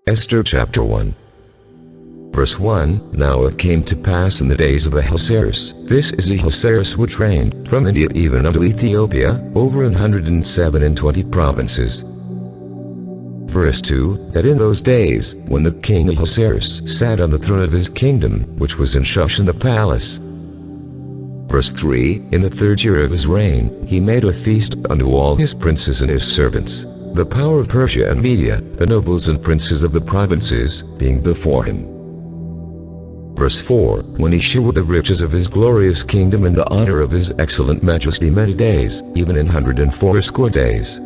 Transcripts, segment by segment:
Esther chapter 1. Verse 1. Now it came to pass in the days of Ahasuerus, this is Ahasuerus which reigned from India even unto Ethiopia, over 127 provinces. Verse 2. That in those days, when the king Ahasuerus sat on the throne of his kingdom, which was in Shushan the palace. Verse 3. In the 3rd year of his reign, he made a feast unto all his princes and his servants, the power of Persia and Media, the nobles and princes of the provinces, being before him. Verse 4. When he shewed the riches of his glorious kingdom and the honor of his excellent majesty many days, even 180 days.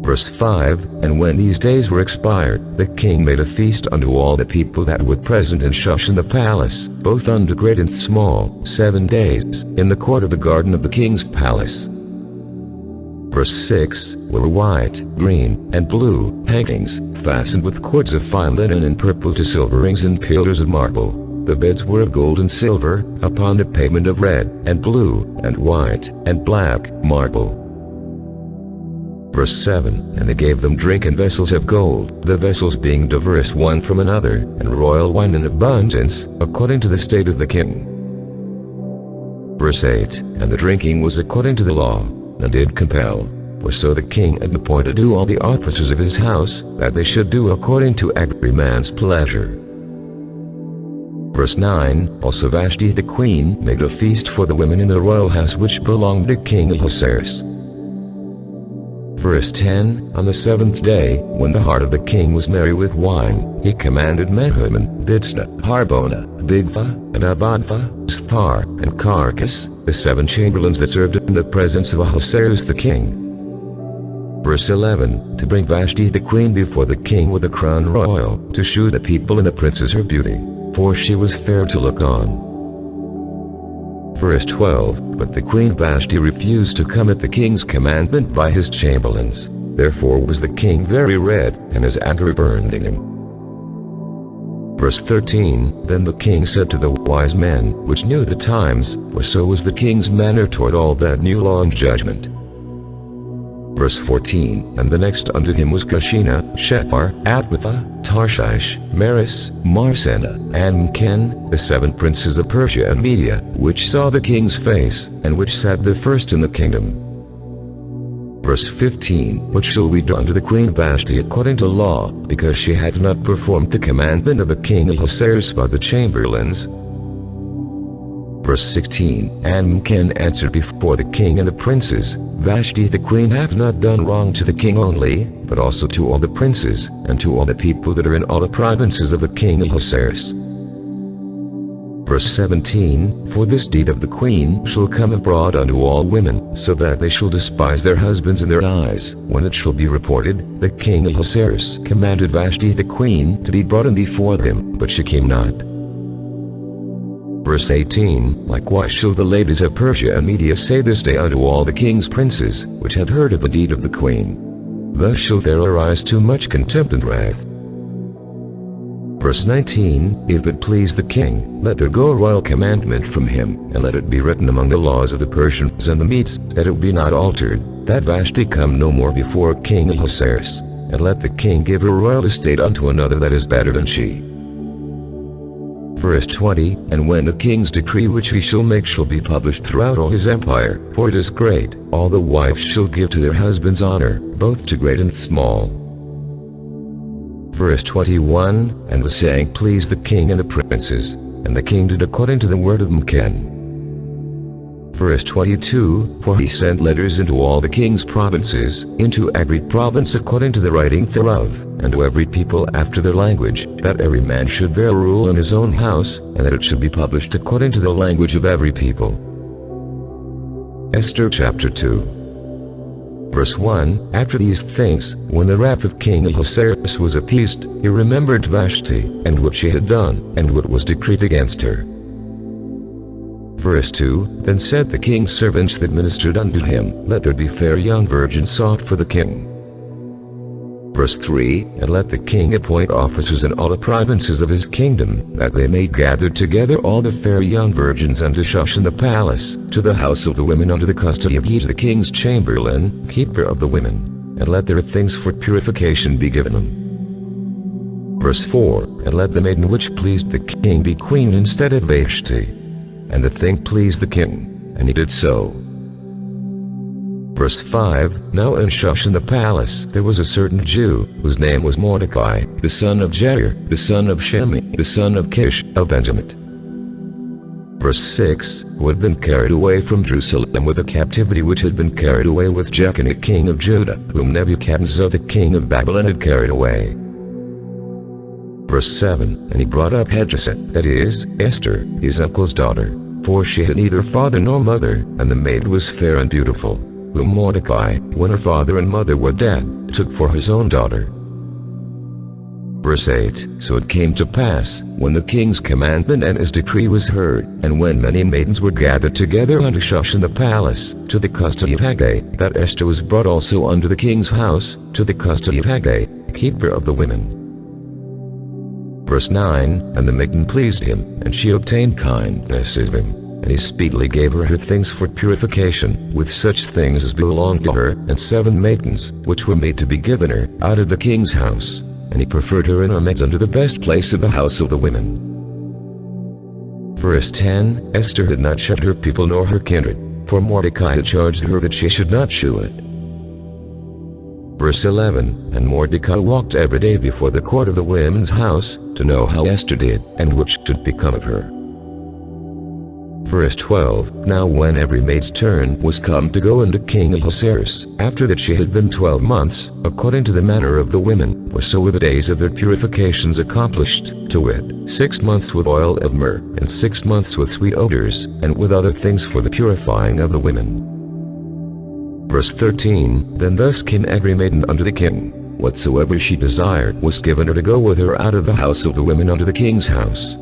Verse 5. And when these days were expired, the king made a feast unto all the people that were present in Shushan the palace, both unto great and small, 7 days, in the court of the garden of the king's palace. Verse 6. Were white, green, and blue hangings, fastened with cords of fine linen and purple to silver rings and pillars of marble. The beds were of gold and silver, upon a pavement of red, and blue, and white, and black marble. Verse 7. And they gave them drink in vessels of gold, the vessels being diverse one from another, and royal wine in abundance, according to the state of the king. Verse 8. And the drinking was according to the law, and did compel. For so the king had appointed to all the officers of his house, that they should do according to every man's pleasure. Verse 9. Also Vashti the queen made a feast for the women in the royal house which belonged to King Ahasuerus. Verse 10. On the 7th day, when the heart of the king was merry with wine, he commanded Mehuman, Bidsna, Harbona, Bigtha, and Abantha, Sthar, and Carcas, the 7 chamberlains that served in the presence of Ahasuerus the king. Verse 11. To bring Vashti the queen before the king with a crown royal, to shew the people and the princes her beauty, for she was fair to look on. Verse 12. But the queen Vashti refused to come at the king's commandment by his chamberlains. Therefore was the king very wroth, and his anger burned in him. Verse 13. Then the king said to the wise men, which knew the times, for so was the king's manner toward all that knew law and judgment. Verse 14. And the next unto him was Kashina, Shethar, Atwitha, Tarshish, Maris, Marsena, and Mken, the 7 princes of Persia and Media, which saw the king's face, and which sat the first in the kingdom. Verse 15. What shall we do unto the queen Vashti according to law, because she hath not performed the commandment of the king Ahasuerus by the chamberlains? Verse 16. And Mken answered before the king and the princes, Vashti the queen hath not done wrong to the king only, but also to all the princes, and to all the people that are in all the provinces of the king Ahasuerus. Verse 17. For this deed of the queen shall come abroad unto all women, so that they shall despise their husbands in their eyes, when it shall be reported, that King Ahasuerus commanded Vashti the queen to be brought in before him, but she came not. Verse 18. Likewise shall the ladies of Persia and Media say this day unto all the king's princes, which have heard of the deed of the queen. Thus shall there arise too much contempt and wrath. Verse 19. If it please the king, let there go a royal commandment from him, and let it be written among the laws of the Persians and the Medes, that it be not altered, that Vashti come no more before King Ahasuerus, and let the king give her royal estate unto another that is better than she. Verse 20. And when the king's decree which he shall make shall be published throughout all his empire, for it is great, all the wives shall give to their husbands honor, both to great and small. Verse 21. And the saying pleased the king and the princes, and the king did according to the word of Mken. Verse 22. For he sent letters into all the king's provinces, into every province according to the writing thereof, and to every people after their language, that every man should bear rule in his own house, and that it should be published according to the language of every people. Esther chapter 2. Verse 1. After these things, when the wrath of King Ahasuerus was appeased, he remembered Vashti, and what she had done, and what was decreed against her. Verse 2. Then said the king's servants that ministered unto him, Let there be fair young virgins sought for the king. Verse 3. And let the king appoint officers in all the provinces of his kingdom, that they may gather together all the fair young virgins unto Shushan the palace, to the house of the women under the custody of Hesh the king's chamberlain, keeper of the women, and let their things for purification be given them. Verse 4, And let the maiden which pleased the king be queen instead of Vashti. And the thing pleased the king, and he did so. Verse 5, Now in Shushan the palace there was a certain Jew, whose name was Mordecai, the son of Jair, the son of Shemi, the son of Kish, of Benjamin. Verse 6, Who had been carried away from Jerusalem with a captivity which had been carried away with Jeconiah king of Judah, whom Nebuchadnezzar the king of Babylon had carried away. Verse 7, And he brought up Hadassah, that is, Esther, his uncle's daughter, for she had neither father nor mother, and the maid was fair and beautiful, whom Mordecai, when her father and mother were dead, took for his own daughter. Verse 8, So it came to pass, when the king's commandment and his decree was heard, and when many maidens were gathered together unto Shushan the palace, to the custody of Hegai, that Esther was brought also unto the king's house, to the custody of Hegai, keeper of the women. Verse 9, And the maiden pleased him, and she obtained kindness of him. And he speedily gave her things for purification, with such things as belonged to her, and 7 maidens, which were made to be given her, out of the king's house. And he preferred her in her maids unto the best place of the house of the women. Verse 10, Esther had not shut her people nor her kindred, for Mordecai had charged her that she should not shew it. Verse 11, And Mordecai walked every day before the court of the women's house, to know how Esther did, and what should become of her. Verse 12, Now when every maid's turn was come to go unto King Ahasuerus, after that she had been 12 months, according to the manner of the women, for so were the days of their purifications accomplished, to wit, 6 months with oil of myrrh, and 6 months with sweet odors, and with other things for the purifying of the women. Verse 13, Then thus came every maiden unto the king. Whatsoever she desired was given her to go with her out of the house of the women unto the king's house.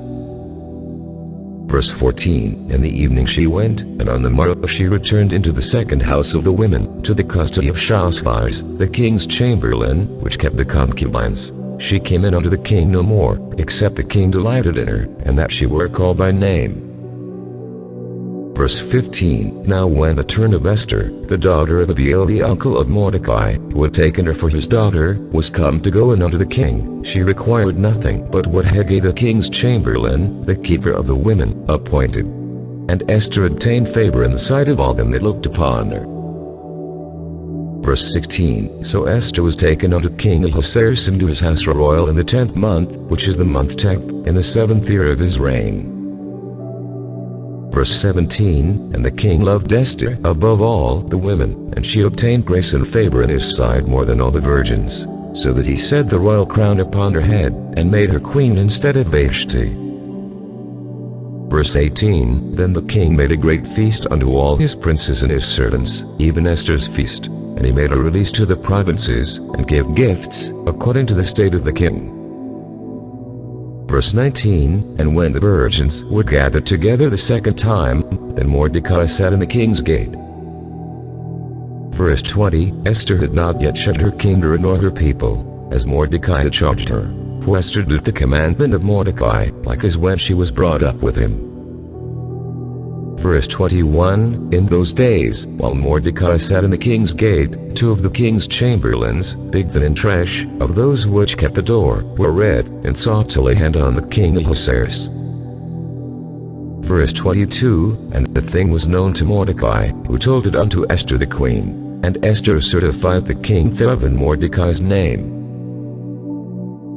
Verse 14, In the evening she went, and on the morrow she returned into the second house of the women, to the custody of Shashbaz, the king's chamberlain, which kept the concubines. She came in unto the king no more, except the king delighted in her, and that she were called by name. Verse 15, Now when the turn of Esther, the daughter of Abiel the uncle of Mordecai, who had taken her for his daughter, was come to go in unto the king, she required nothing but what Hegai the king's chamberlain, the keeper of the women, appointed. And Esther obtained favor in the sight of all them that looked upon her. Verse 16, So Esther was taken unto King Ahasuerus into his house royal in the 10th month, which is the month 10th, in the 7th year of his reign. Verse 17, And the king loved Esther above all the women, and she obtained grace and favor in his sight more than all the virgins, so that he set the royal crown upon her head, and made her queen instead of Vashti. Verse 18, Then the king made a great feast unto all his princes and his servants, even Esther's feast, and he made a release to the provinces, and gave gifts, according to the state of the king. Verse 19, And when the virgins were gathered together the second time, then Mordecai sat in the king's gate. Verse 20, Esther had not yet shut her kindred nor her people, as Mordecai had charged her, for Esther did the commandment of Mordecai, like as when she was brought up with him. Verse 21, In those days, while Mordecai sat in the king's gate, 2 of the king's chamberlains, Bigthan and Tresh, of those which kept the door, were read, and sought to lay hand on the king Ahasuerus. Verse 22, And the thing was known to Mordecai, who told it unto Esther the queen, and Esther certified the king thereof in Mordecai's name.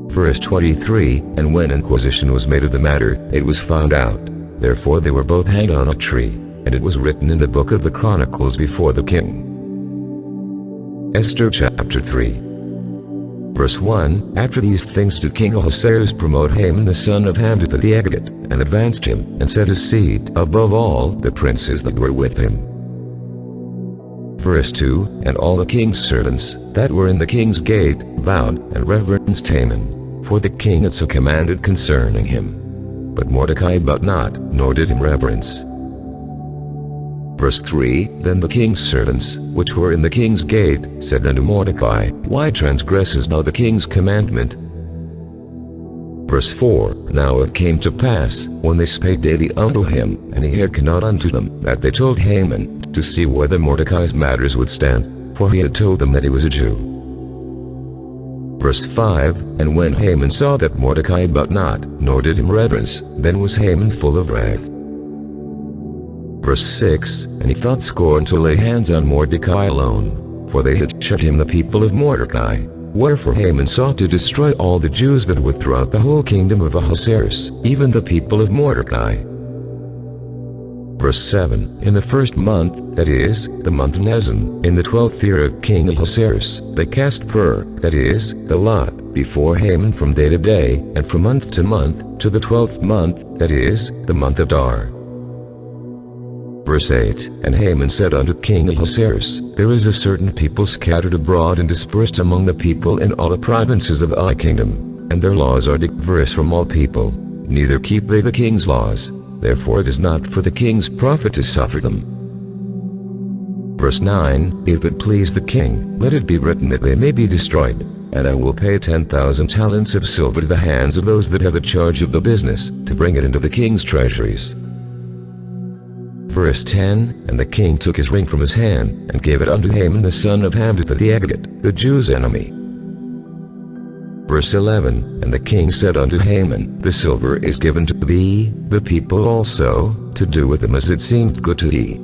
Verse 23, And when inquisition was made of the matter, it was found out. Therefore they were both hanged on a tree, and it was written in the book of the Chronicles before the king. Esther chapter 3. Verse 1, After these things did King Ahasuerus promote Haman the son of Hammedatha the Agagite, and advanced him, and set his seat above all the princes that were with him. Verse 2, And all the king's servants, that were in the king's gate, bowed, and reverenced Haman, for the king had so commanded concerning him. But Mordecai bowed not, nor did him reverence. Verse 3, Then the king's servants, which were in the king's gate, said unto Mordecai, Why transgressest thou the king's commandment? Verse 4, Now it came to pass, when they spake daily unto him, and he hearkened not unto them, that they told Haman, to see whether Mordecai's matters would stand, for he had told them that he was a Jew. Verse 5, And when Haman saw that Mordecai bowed not, nor did him reverence, then was Haman full of wrath. Verse 6, And he thought scorn to lay hands on Mordecai alone, for they had shut him the people of Mordecai. Wherefore Haman sought to destroy all the Jews that were throughout the whole kingdom of Ahasuerus, even the people of Mordecai. Verse 7, In the first month, that is, the month Nisan, in the 12th year of King Ahasuerus, they cast pur, that is, the lot, before Haman from day to day, and from month to month, to the 12th month, that is, the month Adar. Verse 8, And Haman said unto King Ahasuerus, There is a certain people scattered abroad and dispersed among the people in all the provinces of thy kingdom, and their laws are diverse from all people, neither keep they the king's laws. Therefore it is not for the king's profit to suffer them. Verse 9, If it please the king, let it be written that they may be destroyed, and I will pay 10,000 talents of silver to the hands of those that have the charge of the business, to bring it into the king's treasuries. Verse 10, And the king took his ring from his hand, and gave it unto Haman the son of Hammedatha the Agagite, the Jews' enemy. Verse 11, And the king said unto Haman, The silver is given to thee, the people also, to do with them as it seemed good to thee.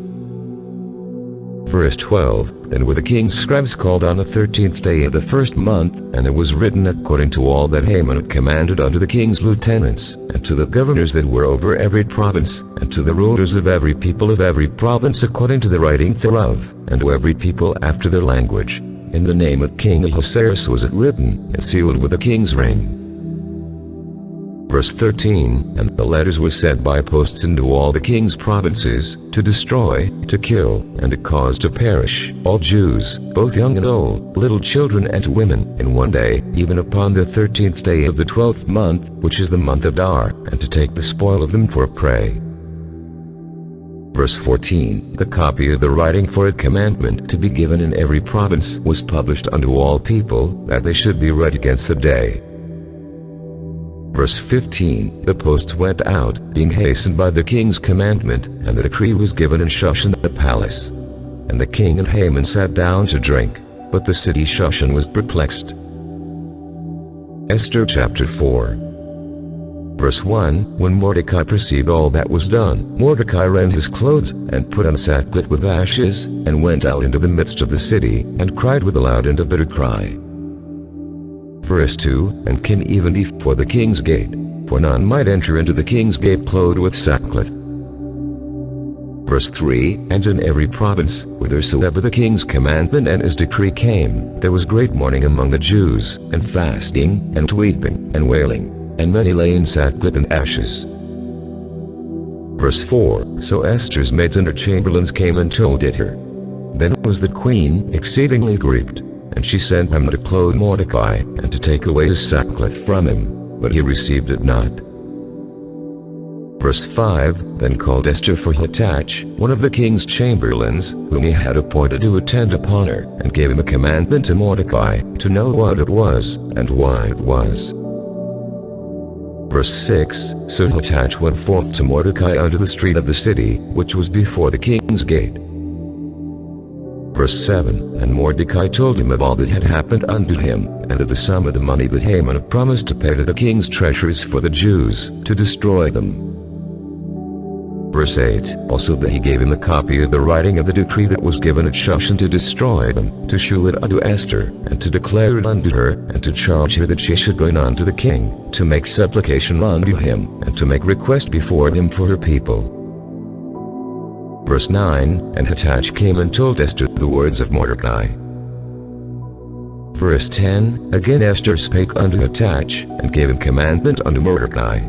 Verse 12, Then were the king's scribes called on the 13th day of the first month, and there was written according to all that Haman had commanded unto the king's lieutenants, and to the governors that were over every province, and to the rulers of every people of every province according to the writing thereof, and to every people after their language. In the name of King Ahasuerus was it written, and sealed with the king's ring. Verse 13, And the letters were sent by posts into all the king's provinces, to destroy, to kill, and to cause to perish, all Jews, both young and old, little children and women, in one day, even upon the 13th day of the 12th month, which is the month Adar, and to take the spoil of them for a prey. Verse 14, The copy of the writing for a commandment to be given in every province was published unto all people, that they should be read against the day. Verse 15, The posts went out, being hastened by the king's commandment, and the decree was given in Shushan the palace. And the king and Haman sat down to drink, but the city Shushan was perplexed. Esther chapter 4. Verse 1, When Mordecai perceived all that was done, Mordecai rent his clothes, and put on sackcloth with ashes, and went out into the midst of the city, and cried with a loud and a bitter cry. Verse 2, And came even before the king's gate, for none might enter into the king's gate clothed with sackcloth. Verse 3, And in every province, whithersoever the king's commandment and his decree came, there was great mourning among the Jews, and fasting, and weeping, and wailing, and many lay in sackcloth and ashes. Verse 4, So Esther's maids and her chamberlains came and told it her. Then was the queen exceedingly grieved, and she sent him to clothe Mordecai, and to take away his sackcloth from him, but he received it not. Verse 5, Then called Esther for Hattach, one of the king's chamberlains, whom he had appointed to attend upon her, and gave him a commandment to Mordecai, to know what it was, and why it was. Verse 6, So Hattach went forth to Mordecai unto the street of the city, which was before the king's gate. Verse 7, And Mordecai told him of all that had happened unto him, and of the sum of the money that Haman had promised to pay to the king's treasuries for the Jews, to destroy them. Verse 8, Also that he gave him a copy of the writing of the decree that was given at Shushan to destroy them, to shew it unto Esther, and to declare it unto her, and to charge her that she should go in unto the king, to make supplication unto him, and to make request before him for her people. Verse 9, And Hattach came and told Esther the words of Mordecai. Verse 10, Again Esther spake unto Hattach, and gave him commandment unto Mordecai.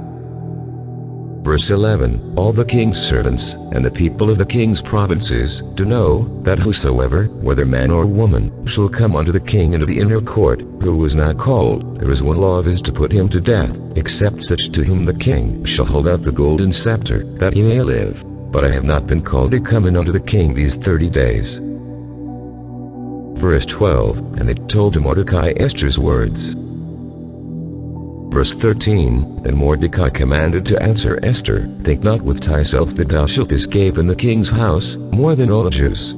Verse 11, All the king's servants, and the people of the king's provinces, do know, that whosoever, whether man or woman, shall come unto the king into the inner court, who was not called, there is one law of his to put him to death, except such to whom the king shall hold out the golden scepter, that he may live. But I have not been called to come in unto the king these 30 days. Verse 12, And they told to Mordecai Esther's words. Verse 13, Then Mordecai commanded to answer Esther, Think not with thyself that thou shalt escape in the king's house, more than all the Jews.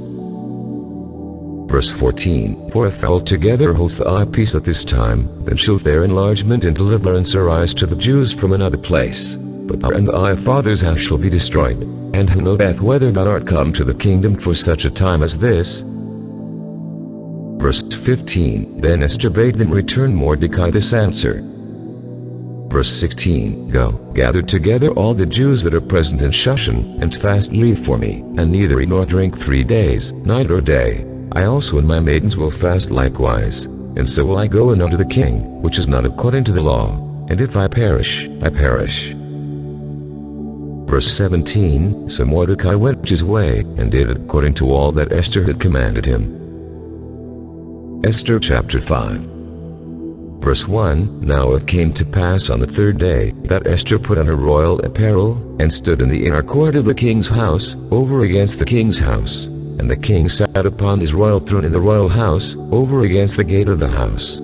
Verse 14, For if altogether holds the eye peace at this time, then shall their enlargement and deliverance arise to the Jews from another place. But thou and thy father's house shall be destroyed. And who knoweth whether thou art come to the kingdom for such a time as this? Verse 15, Then Esther bade them return Mordecai this answer. Verse 16, Go, gather together all the Jews that are present in Shushan, and fast ye for me, and neither eat nor drink 3 days, night or day. I also and my maidens will fast likewise, and so will I go in unto the king, which is not according to the law, and if I perish, I perish. Verse 17, So Mordecai went his way, and did according to all that Esther had commanded him. Esther chapter 5. Verse 1, Now it came to pass on the 3rd day, that Esther put on her royal apparel, and stood in the inner court of the king's house, over against the king's house. And the king sat upon his royal throne in the royal house, over against the gate of the house.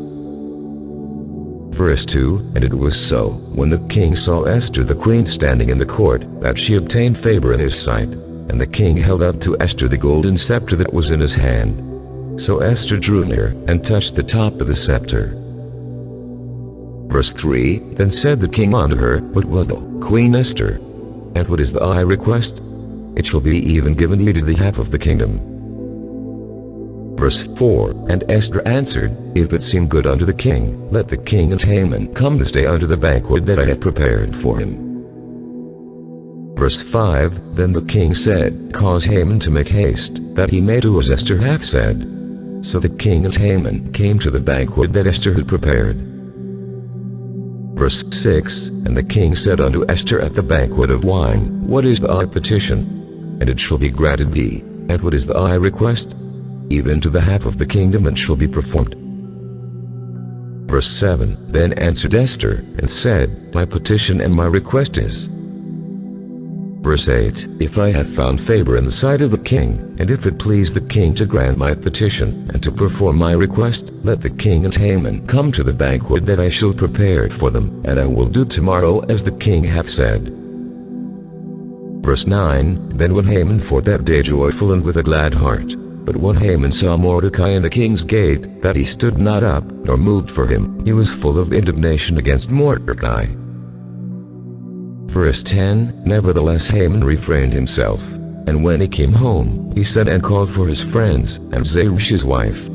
Verse 2, And it was so, when the king saw Esther the queen standing in the court, that she obtained favor in his sight. And the king held out to Esther the golden scepter that was in his hand. So Esther drew near, and touched the top of the scepter. Verse 3, Then said the king unto her, What wilt thou, Queen Esther? And what is thy request? It shall be even given thee to the half of the kingdom. Verse 4, And Esther answered, If it seem good unto the king, let the king and Haman come this day unto the banquet that I have prepared for him. Verse 5, Then the king said, Cause Haman to make haste, that he may do as Esther hath said. So the king and Haman came to the banquet that Esther had prepared. Verse 6, And the king said unto Esther at the banquet of wine, What is thy petition? And it shall be granted thee. And what is thy request? Even to the half of the kingdom it shall be performed. Verse 7, Then answered Esther, and said, My petition and my request is. Verse 8, If I have found favor in the sight of the king, and if it please the king to grant my petition, and to perform my request, let the king and Haman come to the banquet that I shall prepare for them, and I will do tomorrow as the king hath said. Verse 9, Then went Haman forth that day joyful and with a glad heart. But when Haman saw Mordecai in the king's gate, that he stood not up, nor moved for him, he was full of indignation against Mordecai. Verse 10, Nevertheless Haman refrained himself. And when he came home, he sent and called for his friends, and Zeresh his wife.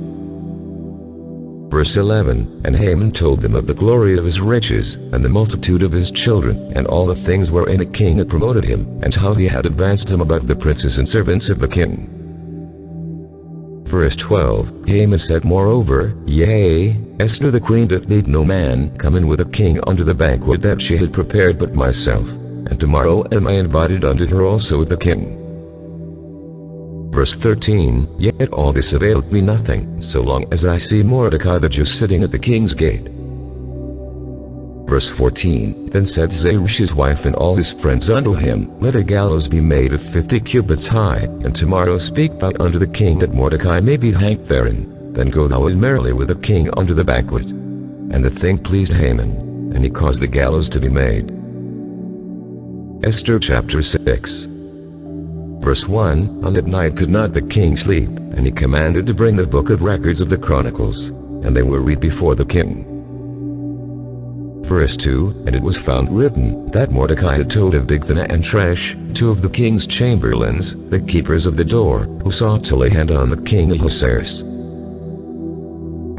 Verse 11, And Haman told them of the glory of his riches, and the multitude of his children, and all the things wherein the king had promoted him, and how he had advanced him above the princes and servants of the king. Verse 12, Haman said moreover, Yea, Esther the queen doth need no man come in with a king unto the banquet that she had prepared but myself, and tomorrow am I invited unto her also with the king. Verse 13, Yet all this availeth me nothing, so long as I see Mordecai the Jew sitting at the king's gate. Verse 14, Then said Zeresh his wife and all his friends unto him, Let a gallows be made of 50 cubits high, and tomorrow speak thou unto the king that Mordecai may be hanged therein. Then go thou in merrily with the king unto the banquet. And the thing pleased Haman, and he caused the gallows to be made. Esther chapter 6. Verse 1, On that night could not the king sleep, and he commanded to bring the book of records of the Chronicles, and they were read before the king. Verse 2, And it was found written, that Mordecai had told of Bigthana and Tresh, 2 of the king's chamberlains, the keepers of the door, who sought to lay hand on the king Ahasuerus.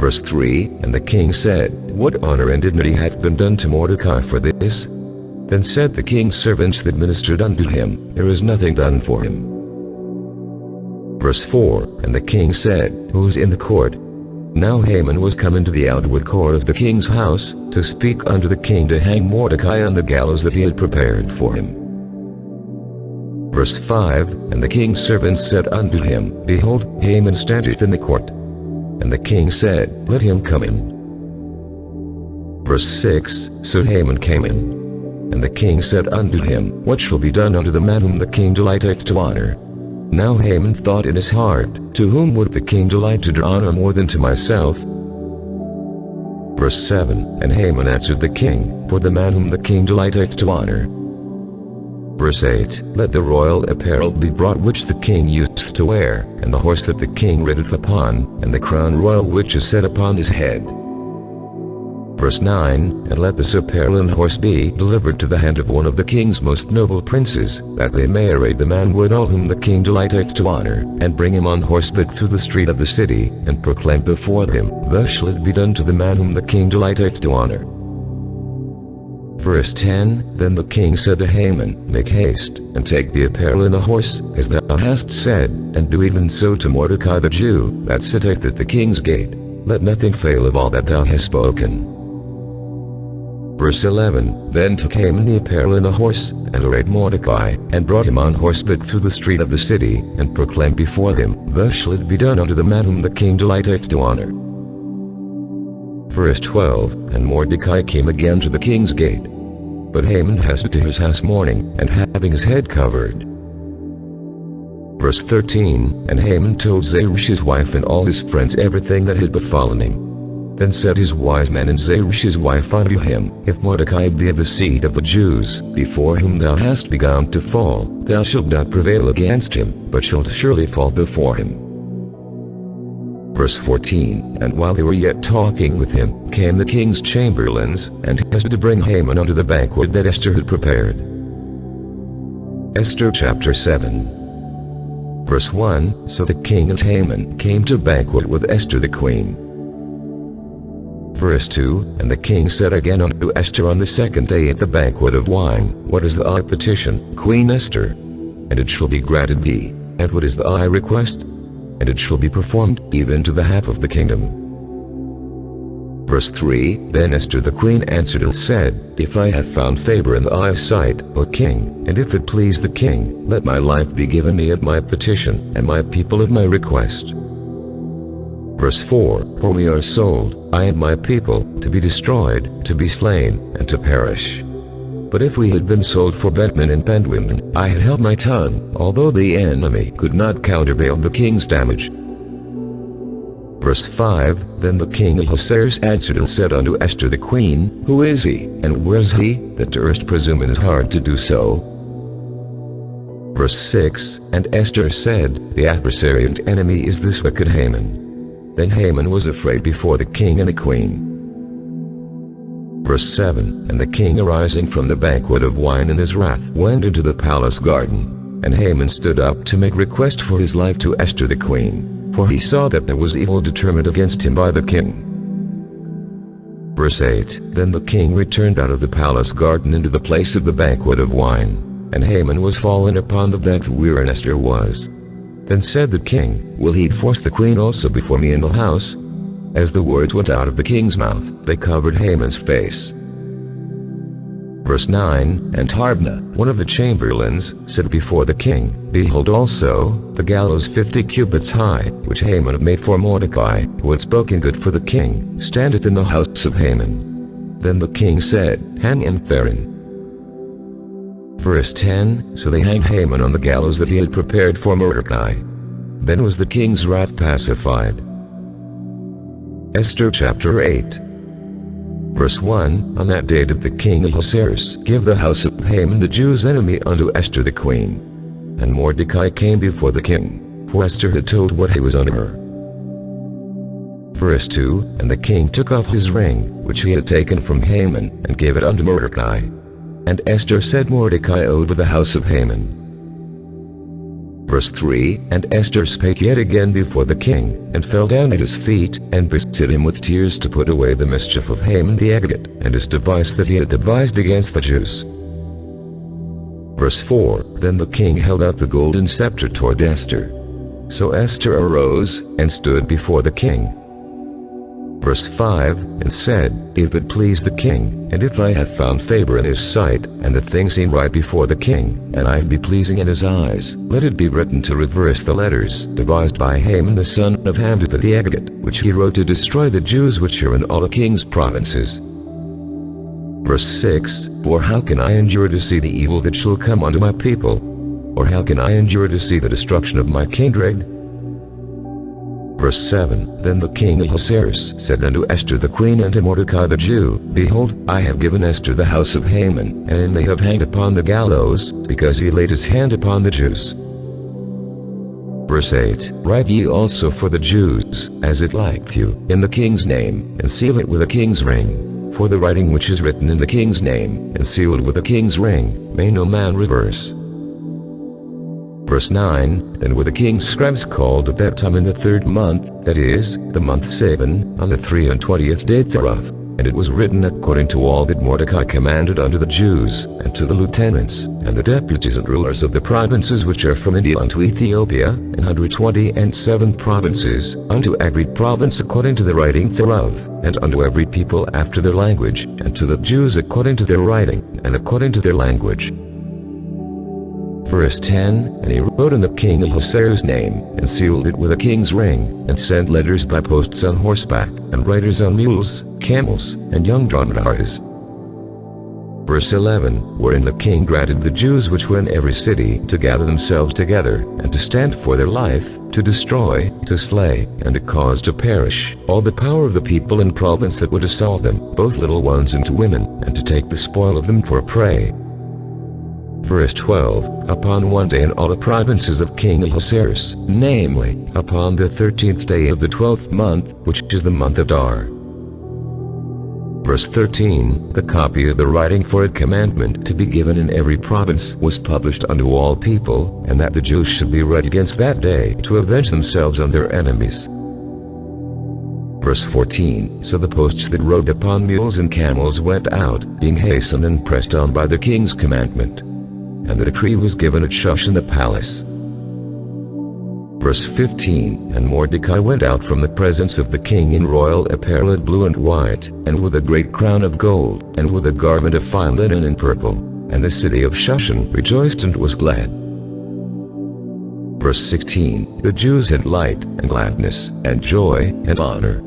Verse 3, And the king said, What honor and dignity hath been done to Mordecai for this? Then said the king's servants that ministered unto him, There is nothing done for him. Verse 4, And the king said, Who is in the court? Now Haman was come into the outward court of the king's house, to speak unto the king to hang Mordecai on the gallows that he had prepared for him. Verse 5, And the king's servants said unto him, Behold, Haman standeth in the court. And the king said, Let him come in. Verse 6, So Haman came in. And the king said unto him, What shall be done unto the man whom the king delighteth to honor? Now Haman thought in his heart, To whom would the king delight to do honor more than to myself? Verse 7, And Haman answered the king, For the man whom the king delighteth to honor. Verse 8, Let the royal apparel be brought which the king used to wear, and the horse that the king rideth upon, and the crown royal which is set upon his head. Verse 9, And let this apparel and horse be delivered to the hand of one of the king's most noble princes, that they may array the man withal whom the king delighteth to honor, and bring him on horseback through the street of the city, and proclaim before him, Thus shall it be done to the man whom the king delighteth to honor. Verse 10, Then the king said to Haman, Make haste, and take the apparel and the horse, as thou hast said, and do even so to Mordecai the Jew, that sitteth at the king's gate. Let nothing fail of all that thou hast spoken. Verse 11, Then took Haman the apparel and the horse, and arrayed Mordecai, and brought him on horseback through the street of the city, and proclaimed before him, Thus shall it be done unto the man whom the king delighteth to honor. Verse 12, And Mordecai came again to the king's gate. But Haman hastened to his house mourning, and having his head covered. Verse 13, And Haman told Zeresh his wife and all his friends everything that had befallen him. Then said his wise men and Zeresh his wife unto him, If Mordecai be of the seed of the Jews, before whom thou hast begun to fall, thou shalt not prevail against him, but shalt surely fall before him. Verse 14, And while they were yet talking with him, came the king's chamberlains, and hasted to bring Haman unto the banquet that Esther had prepared. Esther chapter 7. Verse 1, So the king and Haman came to banquet with Esther the queen. Verse 2, And the king said again unto Esther on the second day at the banquet of wine, What is thy petition, Queen Esther? And it shall be granted thee. And what is thy request? And it shall be performed, even to the half of the kingdom. Verse 3, Then Esther the queen answered and said, If I have found favor in thy sight, O king, and if it please the king, let my life be given me at my petition, and my people at my request. Verse 4, For we are sold, I and my people, to be destroyed, to be slain, and to perish. But if we had been sold for bentmen and bendwomen, I had held my tongue, although the enemy could not countervail the king's damage. Verse 5, Then the king Ahasuerus answered and said unto Esther the queen, Who is he, and where is he, that durst presume in his heart to do so? Verse 6, And Esther said, The adversary and enemy is this wicked Haman. Then Haman was afraid before the king and the queen. Verse 7, And the king arising from the banquet of wine in his wrath went into the palace garden. And Haman stood up to make request for his life to Esther the queen, for he saw that there was evil determined against him by the king. Verse 8, Then the king returned out of the palace garden into the place of the banquet of wine. And Haman was fallen upon the bed wherein Esther was. Then said the king, Will he force the queen also before me in the house? As the words went out of the king's mouth, they covered Haman's face. Verse 9, And Harbna, one of the chamberlains, said before the king, Behold also, the gallows 50 cubits high, which Haman had made for Mordecai, who had spoken good for the king, standeth in the house of Haman. Then the king said, Hang him therein. Verse 10, So they hanged Haman on the gallows that he had prepared for Mordecai. Then was the king's wrath pacified. Esther chapter 8. Verse 1, On that day did the king Ahasuerus give the house of Haman the Jew's enemy unto Esther the queen. And Mordecai came before the king, for Esther had told what he was unto her. Verse 2, And the king took off his ring, which he had taken from Haman, and gave it unto Mordecai. And Esther set Mordecai over the house of Haman. Verse 3, And Esther spake yet again before the king, and fell down at his feet, and besought him with tears to put away the mischief of Haman the Agagite, and his device that he had devised against the Jews. Verse 4, Then the king held out the golden scepter toward Esther. So Esther arose, and stood before the king. Verse 5, And said, If it please the king, and if I have found favor in his sight, and the thing seem right before the king, and I be pleasing in his eyes, let it be written to reverse the letters devised by Haman the son of Hammedatha the Agagite, which he wrote to destroy the Jews which are in all the king's provinces. Verse 6, For how can I endure to see the evil that shall come unto my people? Or how can I endure to see the destruction of my kindred? Verse 7, Then the king Ahasuerus said unto Esther the queen and to Mordecai the Jew, Behold, I have given Esther the house of Haman, and him they have hanged upon the gallows, because he laid his hand upon the Jews. Verse 8, Write ye also for the Jews, as it liketh you, in the king's name, and seal it with a king's ring. For the writing which is written in the king's name, and sealed with a king's ring, may no man reverse. Verse 9, Then were the king's scribes called at that time in the 3rd month, that is, the month Sivan, on the 23 day thereof. And it was written according to all that Mordecai commanded unto the Jews, and to the lieutenants, and the deputies and rulers of the provinces which are from India unto Ethiopia, 127 provinces, unto every province according to the writing thereof, and unto every people after their language, and to the Jews according to their writing, and according to their language. Verse 10, And he wrote in the king Ahasuerus' name, and sealed it with a king's ring, and sent letters by posts on horseback, and riders on mules, camels, and young dromedaries. Verse 11, Wherein the king granted the Jews which were in every city to gather themselves together, and to stand for their life, to destroy, to slay, and to cause to perish, all the power of the people and province that would assault them, both little ones and to women, and to take the spoil of them for a prey. Verse 12, Upon one day in all the provinces of King Ahasuerus, namely, upon the 13th day of the 12th month, which is the month of Adar. Verse 13, The copy of the writing for a commandment to be given in every province was published unto all people, and that the Jews should be ready against that day to avenge themselves on their enemies. Verse 14, So the posts that rode upon mules and camels went out, being hastened and pressed on by the king's commandment. And the decree was given at Shushan the palace. Verse 15, And Mordecai went out from the presence of the king in royal apparel of blue and white, and with a great crown of gold, and with a garment of fine linen and purple. And the city of Shushan rejoiced and was glad. Verse 16, The Jews had light, and gladness, and joy, and honor.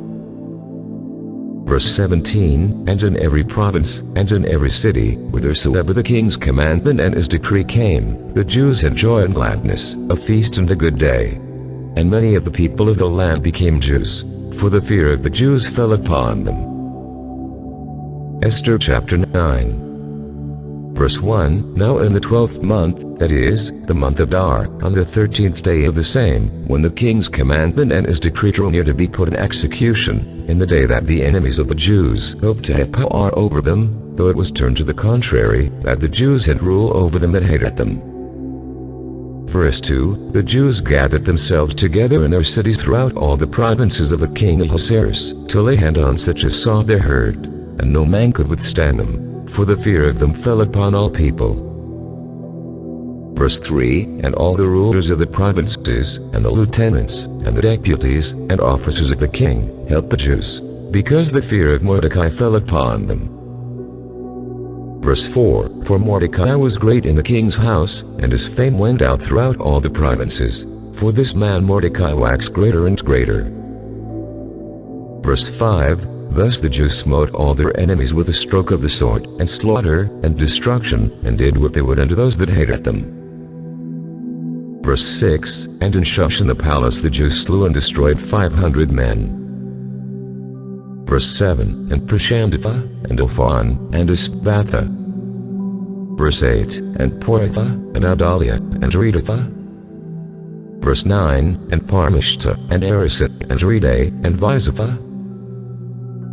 Verse 17, And in every province, and in every city, whithersoever the king's commandment and his decree came, the Jews had joy and gladness, a feast and a good day. And many of the people of the land became Jews, for the fear of the Jews fell upon them. Esther chapter 9. Verse 1, Now in the 12th month, that is, the month of Adar, on the 13th day of the same, when the king's commandment and his decree drew near to be put in execution, in the day that the enemies of the Jews hoped to have power over them, though it was turned to the contrary, that the Jews had rule over them that hated them. Verse 2, The Jews gathered themselves together in their cities throughout all the provinces of the king Ahasuerus, to lay hand on such as saw their herd, and no man could withstand them, for the fear of them fell upon all people. Verse 3, And all the rulers of the provinces, and the lieutenants, and the deputies, and officers of the king, helped the Jews, because the fear of Mordecai fell upon them. Verse 4, For Mordecai was great in the king's house, and his fame went out throughout all the provinces, for this man Mordecai waxed greater and greater. Verse 5, Thus the Jews smote all their enemies with a stroke of the sword, and slaughter, and destruction, and did what they would unto those that hated them. Verse 6, And in Shushan the palace the Jews slew and destroyed 500 men. Verse 7, And Preshandatha, and Elphon, and Isbatha. Verse 8, And Poratha, and Adalia, and Redatha. Verse 9, And Parmishta, and Arasat, and Rede, and Vizatha.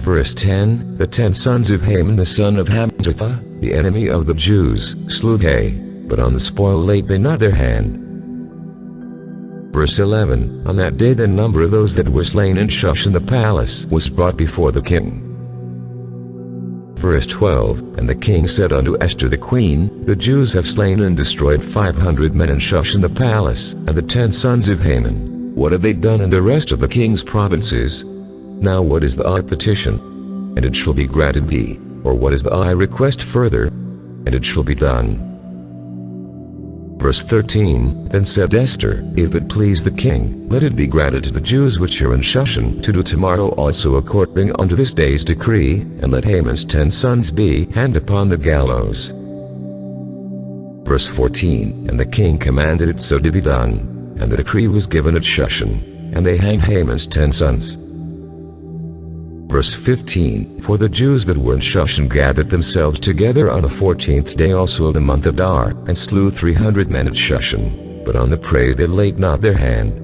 Verse 10, The 10 sons of Haman the son of Hammedatha, the enemy of the Jews, slew they, but on the spoil laid they not their hand. Verse 11, On that day the number of those that were slain in Shushan the palace was brought before the king. Verse 12, And the king said unto Esther the queen, The Jews have slain and destroyed 500 men in Shushan the palace, and the 10 sons of Haman. What have they done in the rest of the king's provinces? Now what is thy petition? And it shall be granted thee. Or what is thy request further? And it shall be done. Verse 13, Then said Esther, If it please the king, let it be granted to the Jews which are in Shushan to do tomorrow also according unto this day's decree, and let Haman's 10 sons be hanged upon the gallows. Verse 14, And the king commanded it so to be done, and the decree was given at Shushan. and they hang Haman's 10 sons. Verse 15, For the Jews that were in Shushan gathered themselves together on the 14th day also of the month of Adar, and slew 300 men at Shushan, but on the prey they laid not their hand.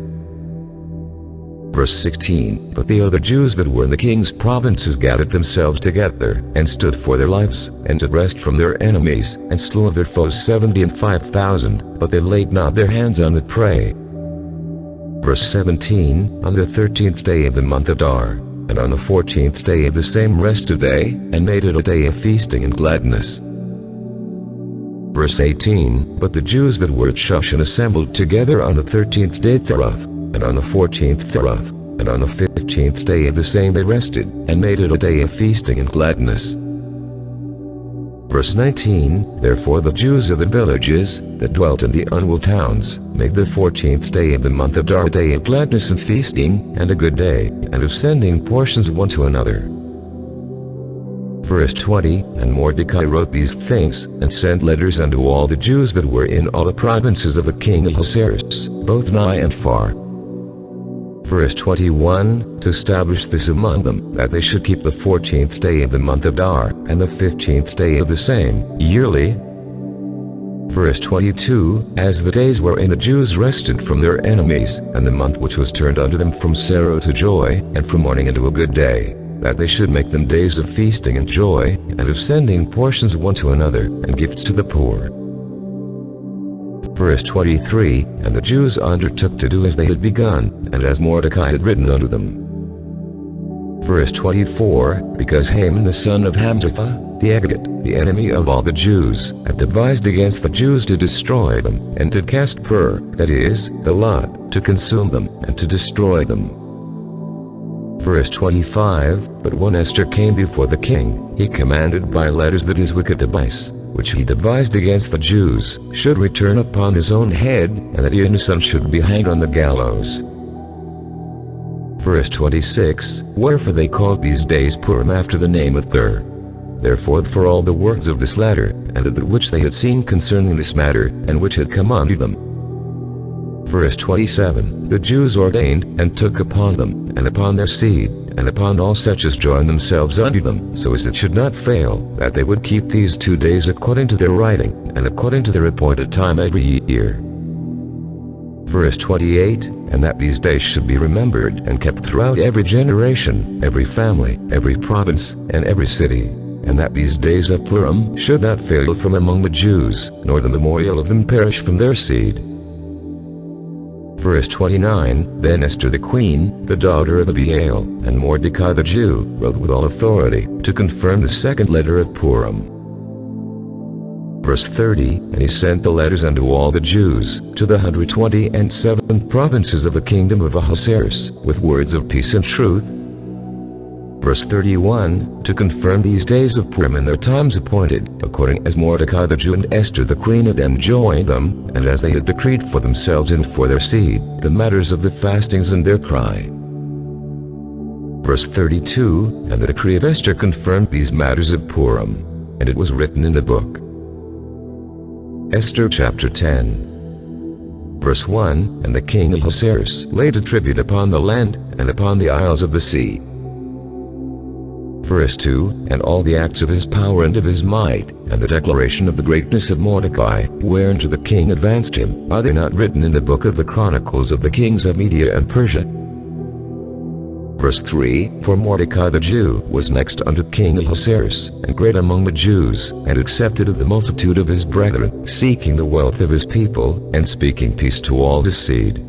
Verse 16, But the other Jews that were in the king's provinces gathered themselves together, and stood for their lives, and to rest from their enemies, and slew of their foes 70 and 5,000, but they laid not their hands on the prey. Verse 17, On the 13th day of the month of Adar, and on the 14th day of the same rested they, and made it a day of feasting and gladness. Verse 18, But the Jews that were at Shushan assembled together on the 13th day thereof, and on the 14th thereof, and on the 15th day of the same they rested, and made it a day of feasting and gladness. Verse 19, Therefore the Jews of the villages, that dwelt in the unwalled towns, made the 14th day of the month of Adar a day of gladness and feasting, and a good day, and of sending portions one to another. Verse 20, And Mordecai wrote these things, and sent letters unto all the Jews that were in all the provinces of the king Ahasuerus, both nigh and far. Verse 21, To establish this among them, that they should keep the 14th day of the month of Adar, and the 15th day of the same, yearly. Verse 22, As the days wherein the Jews rested from their enemies, and the month which was turned unto them from sorrow to joy, and from mourning into a good day, that they should make them days of feasting and joy, and of sending portions one to another, and gifts to the poor. Verse 23, And the Jews undertook to do as they had begun, and as Mordecai had written unto them. Verse 24, Because Haman the son of Hammedatha, the Agagite, the enemy of all the Jews, had devised against the Jews to destroy them, and to cast pur, that is, the lot, to consume them, and to destroy them. Verse 25, But when Esther came before the king, he commanded by letters that his wicked device, which he devised against the Jews, should return upon his own head, and that he and his son should be hanged on the gallows. Verse 26, Wherefore they called these days Purim after the name of Thur. Therefore for all the words of this letter, and of that which they had seen concerning this matter, and which had come unto them. Verse 27, The Jews ordained, and took upon them, and upon their seed, and upon all such as joined themselves unto them, so as it should not fail, that they would keep these 2 days according to their writing, and according to their appointed time every year. Verse 28, And that these days should be remembered and kept throughout every generation, every family, every province, and every city, and that these days of Purim should not fail from among the Jews, nor the memorial of them perish from their seed. Verse 29, Then Esther the queen, the daughter of Abihail, and Mordecai the Jew, wrote with all authority, to confirm the second letter of Purim. Verse 30, And he sent the letters unto all the Jews, to the 127 provinces of the kingdom of Ahasuerus, with words of peace and truth. Verse 31, To confirm these days of Purim in their times appointed, according as Mordecai the Jew and Esther the queen had enjoined them, and as they had decreed for themselves and for their seed, the matters of the fastings and their cry. Verse 32, And the decree of Esther confirmed these matters of Purim, and it was written in the book. Esther chapter 10. Verse 1, And the king Ahasuerus laid a tribute upon the land, and upon the isles of the sea. Verse 2, And all the acts of his power and of his might, and the declaration of the greatness of Mordecai, whereunto the king advanced him, are they not written in the book of the chronicles of the kings of Media and Persia? Verse 3, For Mordecai the Jew was next unto King Ahasuerus, and great among the Jews, and accepted of the multitude of his brethren, seeking the wealth of his people, and speaking peace to all his seed.